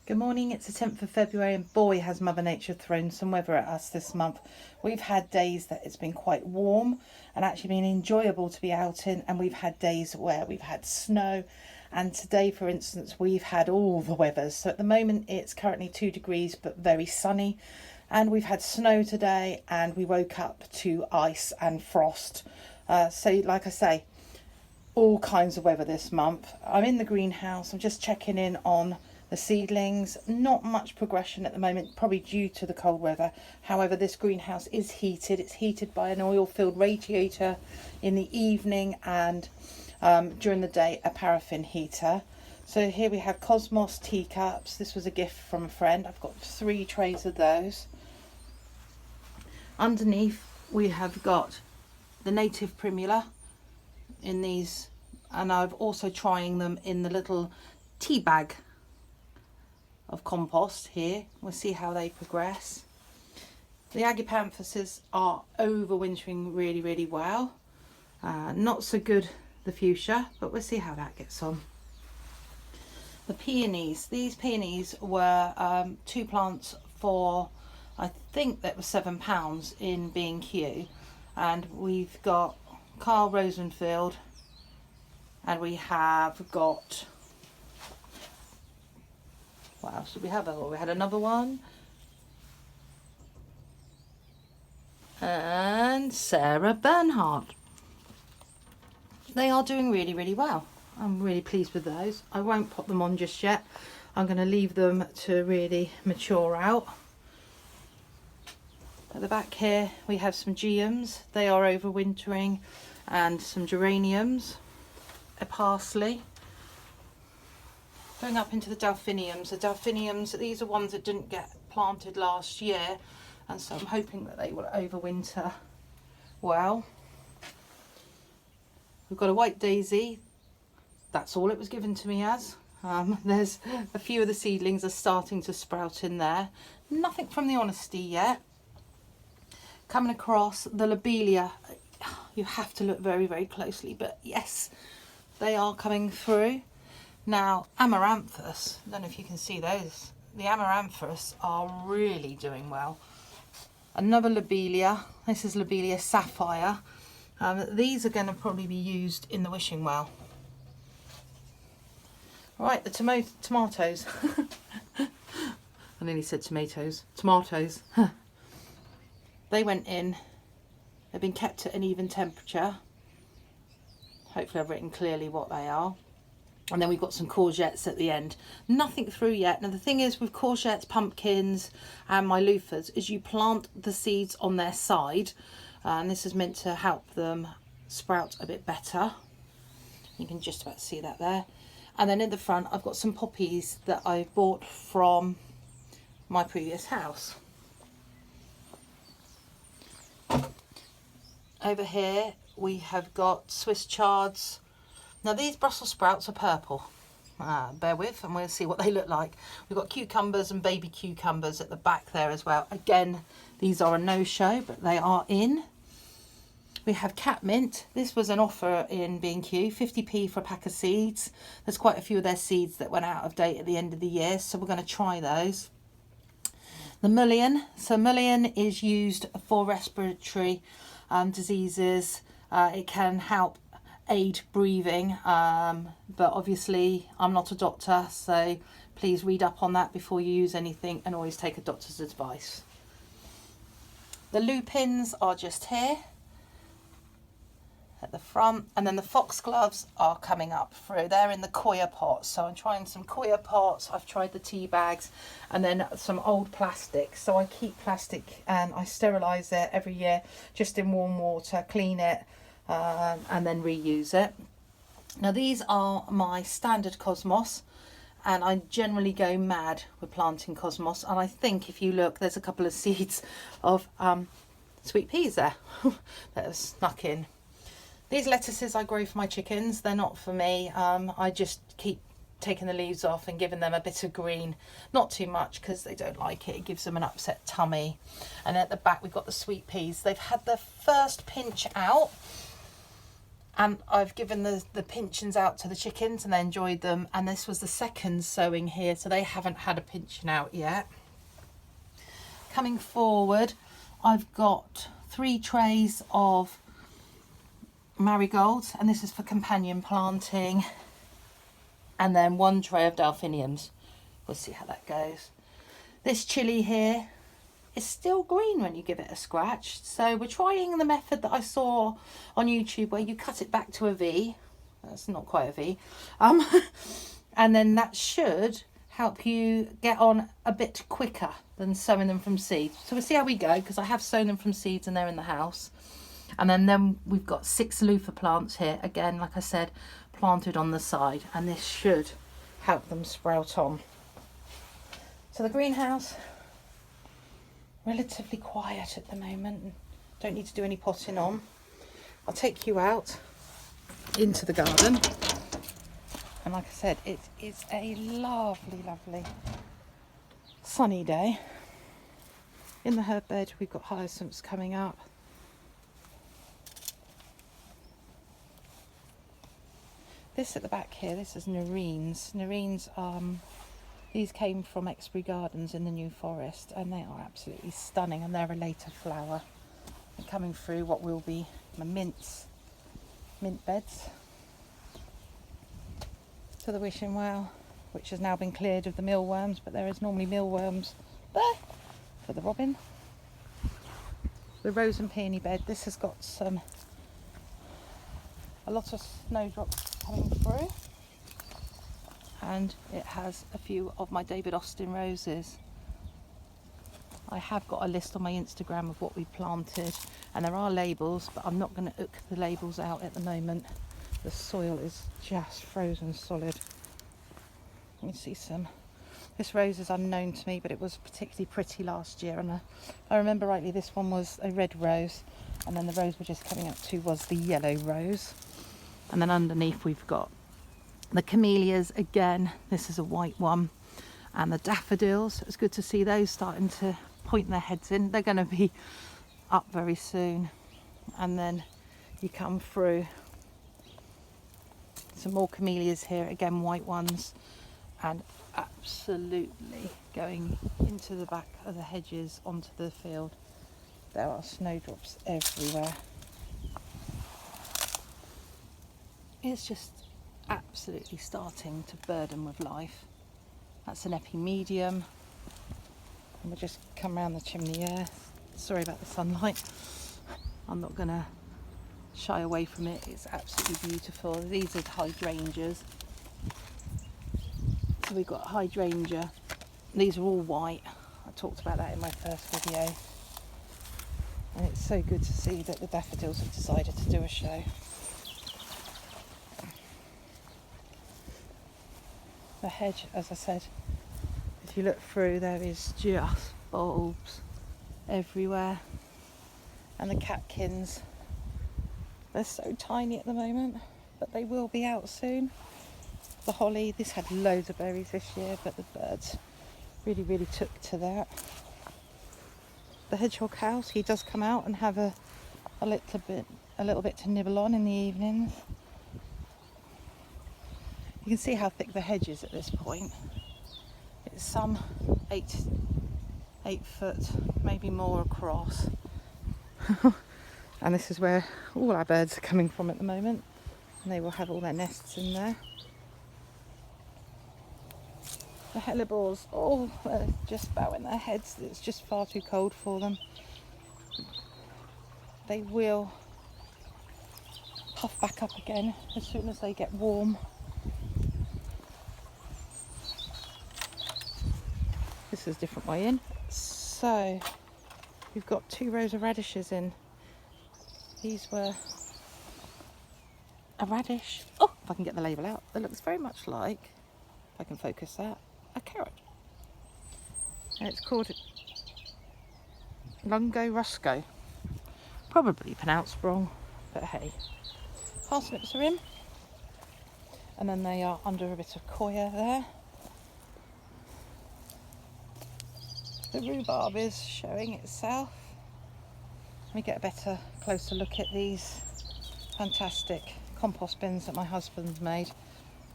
Good morning, it's the 10th of February and boy has Mother Nature thrown some weather at us this month. We've had days that it's been quite warm and actually been enjoyable to be out in, and we've had days where we've had snow, and today for instance we've had all the weathers. So at the moment it's currently 2 degrees but very sunny, and we've had snow today and we woke up to ice and frost. So like I say, all kinds of weather this month. I'm in the greenhouse, I'm just checking in on the seedlings. Not much progression at the moment, probably due to the cold weather. However, this greenhouse is heated. It's heated by an oil-filled radiator in the evening, and during the day a paraffin heater. So here we have Cosmos teacups. This was a gift from a friend. I've got 3 trays of those. Underneath we have got the native primula in these, and I'm also trying them in the little tea bag of compost here. We'll see how they progress. The Agapanthuses are overwintering really well. Not so good the fuchsia, but we'll see how that gets on. The peonies, these peonies were 2 plants for, I think that was £7 in B&Q, and we've got Carl Rosenfield, and we have got, what else did we have? Oh, we had another one, and Sarah Bernhardt. They are doing really well. I'm really pleased with those. I won't pop them on just yet. I'm going to leave them to really mature out. At the back here we have some geums. They are overwintering, and some geraniums, a parsley. Going up into the delphiniums. The delphiniums, these are ones that didn't get planted last year, and so I'm hoping that they will overwinter well. We've got a white daisy. That's all it was given to me as. There's a few of the seedlings are starting to sprout in there. Nothing from the honesty yet. Coming across the lobelia. You have to look very closely, but yes, they are coming through. Now, amaranthus, I don't know if you can see those. The amaranthus are really doing well. Another lobelia. This is lobelia sapphire. These are going to probably be used in the wishing well. Right, the tomatoes. I nearly said tomatoes. Tomatoes. They went in. They've been kept at an even temperature. Hopefully I've written clearly what they are. And then we've got some courgettes at the end. Nothing through yet. Now the thing is with courgettes, pumpkins and my loofahs is you plant the seeds on their side, and this is meant to help them sprout a bit better. You can just about see that there. And then in the front I've got some poppies that I bought from my previous house. Over here we have got Swiss chards. Now these Brussels sprouts are purple. Bear with, and we'll see what they look like. We've got cucumbers and baby cucumbers at the back there as well. Again, these are a no-show, but they are in. We have catmint. This was an offer in B&Q, 50p for a pack of seeds. There's quite a few of their seeds that went out of date at the end of the year, so we're going to try those. The mullein. So mullein is used for respiratory diseases. It can help aid breathing, but obviously I'm not a doctor, so please read up on that before you use anything, and always take a doctor's advice. The lupins are just here at the front, and then the foxgloves are coming up through. They're in the coir pots, so I'm trying some coir pots. I've tried the tea bags, and then some old plastic. So I keep plastic and I sterilise it every year, just in warm water, clean it, and then reuse it. Now these are my standard cosmos, and I generally go mad with planting cosmos, and I think if you look, there's a couple of seeds of sweet peas there that have snuck in. These lettuces I grow for my chickens. They're not for me. I just keep taking the leaves off and giving them a bit of green, not too much because they don't like it. It gives them an upset tummy. And at the back we've got the sweet peas. They've had their first pinch out, And I've given the pinchings out to the chickens and they enjoyed them. And this was the second sowing here, so they haven't had a pinching out yet. Coming forward, I've got 3 trays of marigolds, and this is for companion planting. And then 1 tray of delphiniums. We'll see how that goes. This chilli here is still green when you give it a scratch. So we're trying the method that I saw on YouTube where you cut it back to a V. That's not quite a V. And then that should help you get on a bit quicker than sowing them from seeds. So we'll see how we go, because I have sown them from seeds and they're in the house. And then we've got 6 loofah plants here. Again, like I said, planted on the side. And this should help them sprout on. So the greenhouse, relatively quiet at the moment. Don't need to do any potting on. I'll take you out into the garden. And like I said, it is a lovely, lovely sunny day. In the herb bed, we've got hyacinths coming up. This at the back here, this is nerines. Nerines, these came from Exbury Gardens in the New Forest, and they are absolutely stunning, and they're a later flower. And coming through what will be my mint beds. To the wishing well, which has now been cleared of the mealworms, but there is normally mealworms there for the robin. The rose and peony bed, this has got a lot of snowdrops coming through, and it has a few of my David Austin roses. I have got a list on my Instagram of what we planted, and there are labels, but I'm not going to hook the labels out at the moment. The soil is just frozen solid. You can see some. This rose is unknown to me, but it was particularly pretty last year, and if I remember rightly, this one was a red rose, and then the rose we're just coming up to was the yellow rose. And then underneath we've got the camellias again. This is a white one, and the daffodils. It's good to see those starting to point their heads in. They're going to be up very soon. And then you come through some more camellias here, again white ones, and absolutely going into the back of the hedges onto the field. There are snowdrops everywhere. It's just absolutely starting to burden with life. That's an epimedium, and we'll just come around the chimney here. Sorry about the sunlight. I'm not going to shy away from it. It's absolutely beautiful. These are hydrangeas. So we've got hydrangea. These are all white. I talked about that in my first video. And it's so good to see that the daffodils have decided to do a show. The hedge, as I said, if you look through, there is just bulbs everywhere. And the catkins, they're so tiny at the moment, but they will be out soon. The holly, this had loads of berries this year, but the birds really took to that. The hedgehog house, he does come out and have a little bit to nibble on in the evenings. You can see how thick the hedge is at this point. It's some 8 foot, maybe more across. And this is where all our birds are coming from at the moment, and they will have all their nests in there. The hellebores, they're just bowing their heads. It's just far too cold for them. They will puff back up again as soon as they get warm. This is a different way in. So we've got 2 rows of radishes in. These were a radish. Oh, if I can get the label out. It looks very much like, if I can focus that, a carrot. And it's called Lungo Rusco. Probably pronounced wrong, but hey. Parsnips are in. And then they are under a bit of coir there. The rhubarb is showing itself. Let me get a better, closer look at these fantastic compost bins that my husband's made.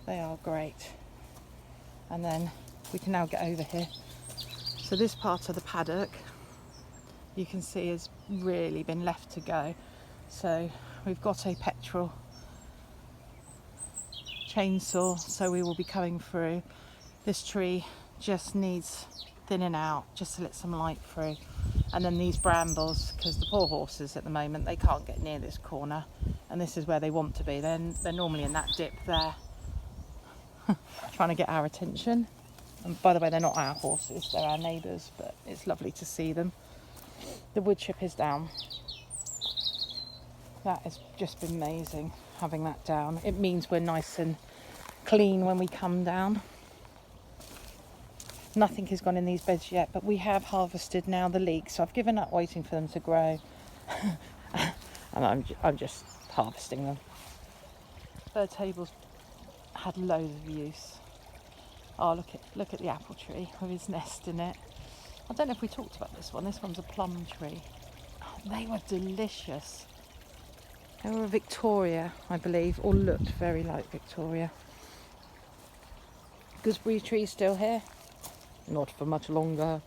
They are great. And then we can now get over here. So this part of the paddock, you can see, has really been left to go. So we've got a petrol chainsaw, so we will be coming through. This tree just needs thinning out just to let some light through. And then these brambles, because the poor horses at the moment, they can't get near this corner, and this is where they want to be. Then they're normally in that dip there, trying to get our attention. And by the way, they're not our horses, they're our neighbours, but it's lovely to see them. The wood chip is down. That has just been amazing, having that down. It means we're nice and clean when we come down. Nothing has gone in these beds yet, but we have harvested now the leeks, so I've given up waiting for them to grow. And I'm just harvesting them. Bird table's had loads of use. Oh, look at the apple tree with his nest in it. I don't know if we talked about this one. This one's a plum tree. Oh, they were delicious. They were a Victoria, I believe, or looked very like Victoria. Gooseberry tree still here. Not for much longer.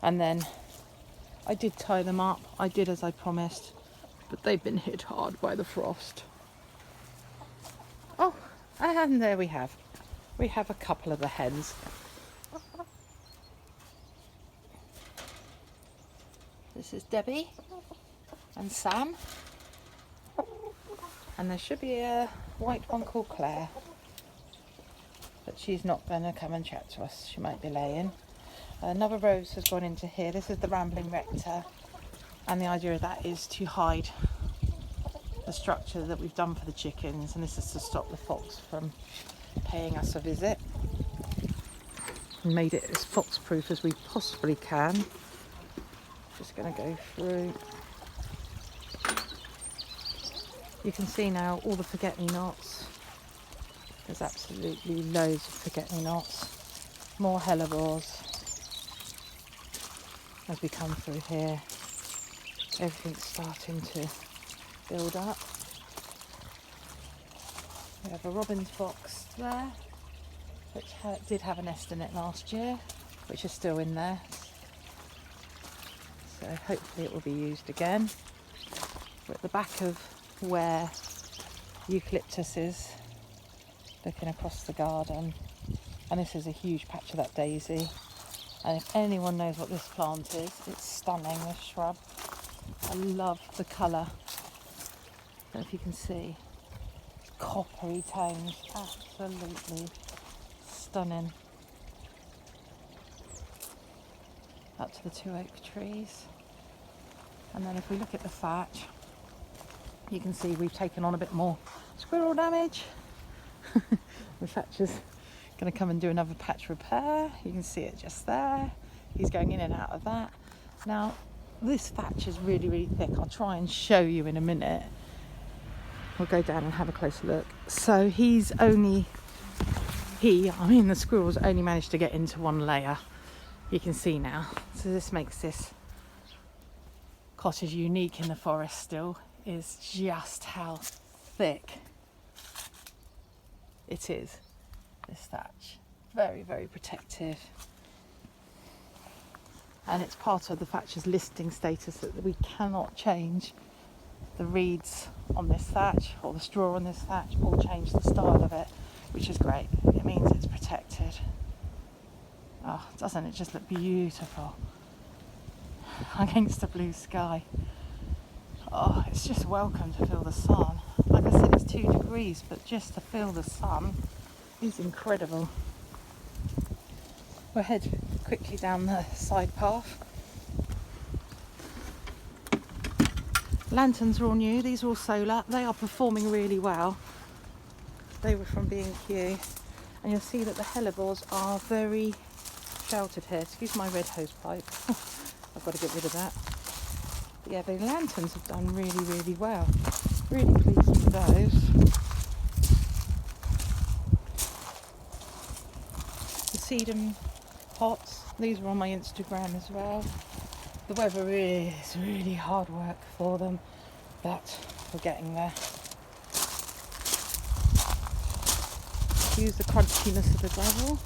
And then I did tie them up. I did as I promised, but they've been hit hard by the frost. Oh, and there we have a couple of the hens. This is Debbie and Sam, and there should be a white one called Claire, but she's not going to come and chat to us. She might be laying. Another rose has gone into here. This is the rambling rector, and the idea of that is to hide the structure that we've done for the chickens, and this is to stop the fox from paying us a visit. We made it as fox proof as we possibly can. Just going to go through. You can see now all the forget-me-nots. There's absolutely loads of forget-me-nots. More hellebores. As we come through here, everything's starting to build up. We have a robin's box there, which did have a nest in it last year, which is still in there. So hopefully it will be used again. We're at the back of where eucalyptus is, looking across the garden, and this is a huge patch of that daisy. And if anyone knows what this plant is, it's stunning, this shrub. I love the colour. I don't know if you can see. Coppery tones, absolutely stunning. Up to the 2 oak trees. And then if we look at the thatch, you can see we've taken on a bit more squirrel damage. The thatch is going to come and do another patch repair. You can see it just there. He's going in and out of that. Now, this thatch is really, really thick. I'll try and show you in a minute. We'll go down and have a closer look. So the squirrels only managed to get into one layer. You can see now. So this makes this cottage unique in the forest still, is just how thick it is, this thatch. Very, very protective. And it's part of the thatch's listing status that we cannot change the reeds on this thatch or the straw on this thatch, or change the style of it, which is great. It means it's protected. Oh, doesn't it just look beautiful against the blue sky? Oh, it's just welcome to feel the sun. Like I said, it's 2 degrees, but just to feel the sun is incredible. We'll head quickly down the side path. Lanterns are all new. These are all solar. They are performing really well. They were from B&Q, and you'll see that the hellebores are very sheltered here. Excuse my red hose pipe. I've got to get rid of that. But yeah, the lanterns have done really, really well. Really pleased with those. The sedum pots, these were on my Instagram as well. The weather is really hard work for them, but we're getting there. Excuse the crunchiness of the gravel.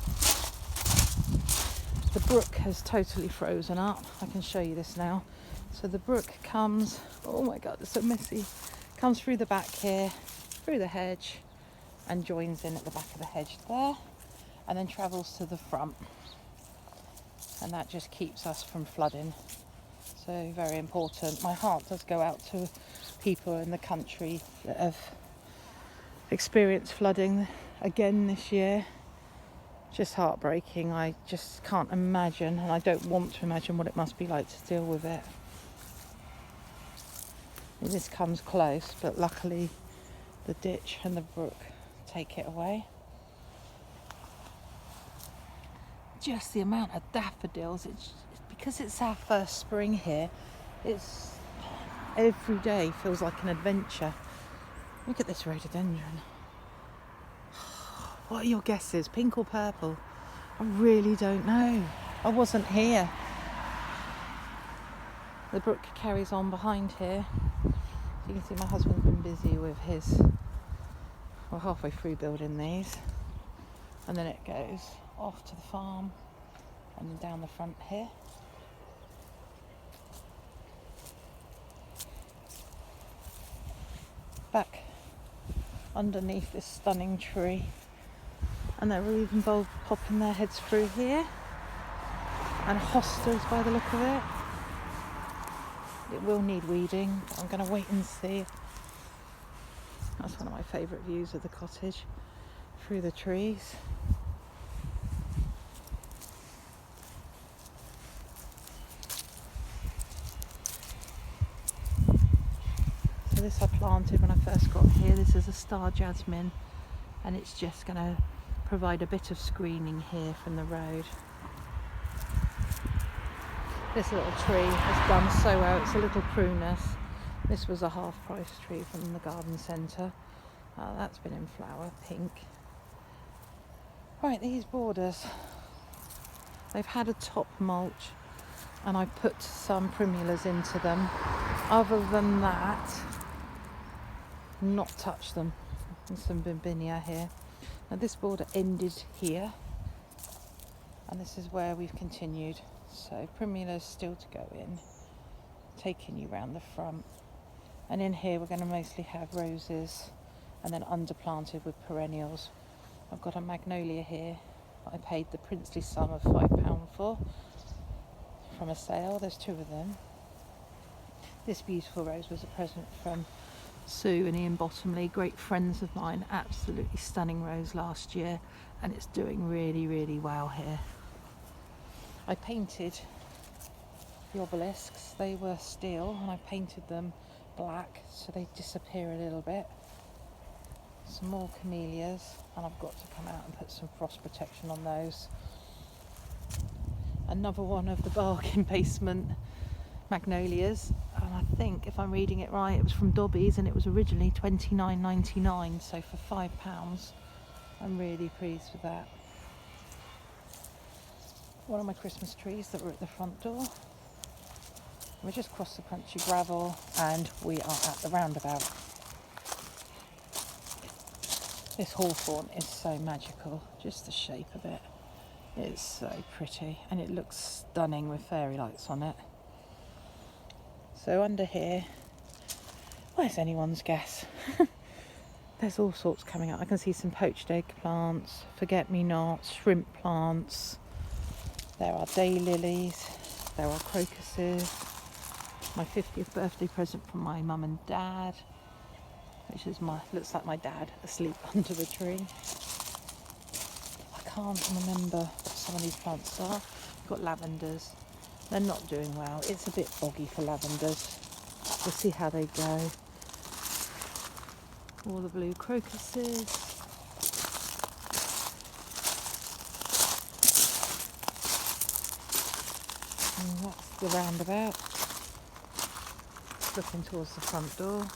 The brook has totally frozen up. I can show you this now. So the brook comes, oh my god, it's so messy. Comes through the back here, through the hedge, and joins in at the back of the hedge there, and then travels to the front. And that just keeps us from flooding. So very important. My heart does go out to people in the country that have experienced flooding again this year. Just heartbreaking. I just can't imagine, and I don't want to imagine what it must be like to deal with it. And this comes close, but luckily the ditch and the brook take it away. Just the amount of daffodils, it's because it's our first spring here, it's every day feels like an adventure. Look at this rhododendron. What are your guesses? Pink or purple? I really don't know. I wasn't here. The brook carries on behind here. So you can see my husband's been busy with his, we're halfway through building these. And then it goes off to the farm and then down the front here. Back underneath this stunning tree. And they're even popping their heads through here. And hostas by the look of it. It will need weeding, but I'm going to wait and see. That's one of my favourite views of the cottage, through the trees. So this I planted when I first got here. This is a star jasmine, and it's just going to provide a bit of screening here from the road. This little tree has done so well. It's a little prunus. This was a half-price tree from the garden centre. That's been in flower, pink. Right, these borders, they've had a top mulch, and I put some primulas into them. Other than that, not touch them. And some bibinia here. Now this border ended here, and this is where we've continued. So primulas still to go in, taking you round the front. And in here we're going to mostly have roses, and then underplanted with perennials. I've got a magnolia here that I paid the princely sum of £5 for from a sale. There's 2 of them. This beautiful rose was a present from Sue and Ian Bottomley, great friends of mine. Absolutely stunning rose last year, and it's doing really, really well here. I painted the obelisks. They were steel, and I painted them black so they disappear a little bit. Some more camellias, and I've got to come out and put some frost protection on those. Another one of the bargain basement magnolias, and I think, if I'm reading it right, it was from Dobbies, and it was originally £29.99, so for £5 I'm really pleased with that. One of my Christmas trees that were at the front door. We just crossed the crunchy gravel, and we are at the roundabout. This hawthorn is so magical, just the shape of it. It's so pretty, and it looks stunning with fairy lights on it. So under here, where's anyone's guess? There's all sorts coming up. I can see some poached eggplants, forget-me-nots, shrimp plants. There are daylilies, there are crocuses. My 50th birthday present from my mum and dad, which is looks like my dad asleep under the tree. I can't remember what some of these plants are. We've got lavenders. They're not doing well. It's a bit boggy for lavenders. We'll see how they go. All the blue crocuses. And that's the roundabout. Looking towards the front door.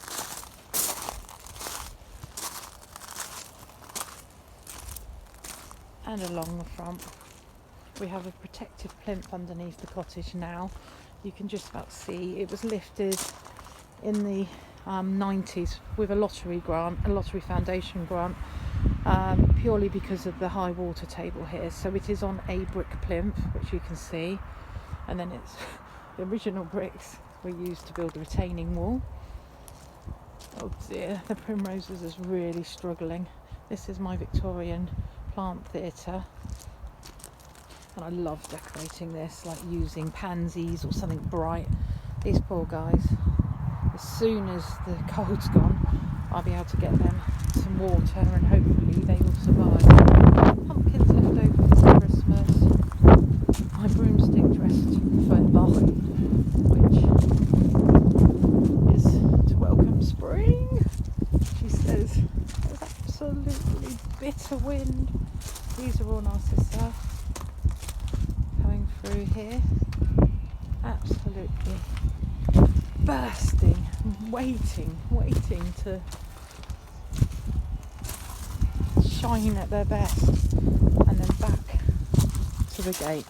And along the front. We have a protective plinth underneath the cottage now. You can just about see it was lifted in the 90s with a lottery grant, a lottery foundation grant, purely because of the high water table here. So it is on a brick plinth, which you can see, and then it's the original bricks were used to build the retaining wall. Oh dear, the primroses is really struggling. This is my Victorian plant theatre, and I love decorating this, like using pansies or something bright. These poor guys, as soon as the cold's gone, I'll be able to get them some water and hopefully they will survive. Pumpkins left over for Christmas. My broomstick dressed Fernbach, which is to welcome spring. She says there's absolutely bitter wind. These are all Narcissa coming through here. Absolutely bursting, waiting to shine at their best, and then back to the gate.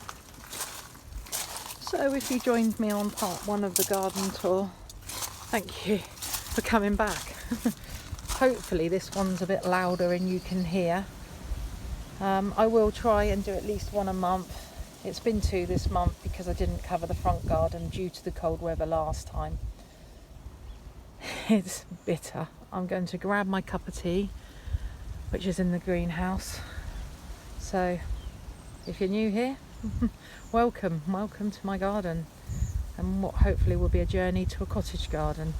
So if you joined me on part 1 of the garden tour, thank you for coming back. Hopefully this one's a bit louder and you can hear. I will try and do at least one a month. It's been 2 this month because I didn't cover the front garden due to the cold weather last time. It's bitter. I'm going to grab my cup of tea, which is in the greenhouse. So if you're new here, welcome to my garden, and what hopefully will be a journey to a cottage garden.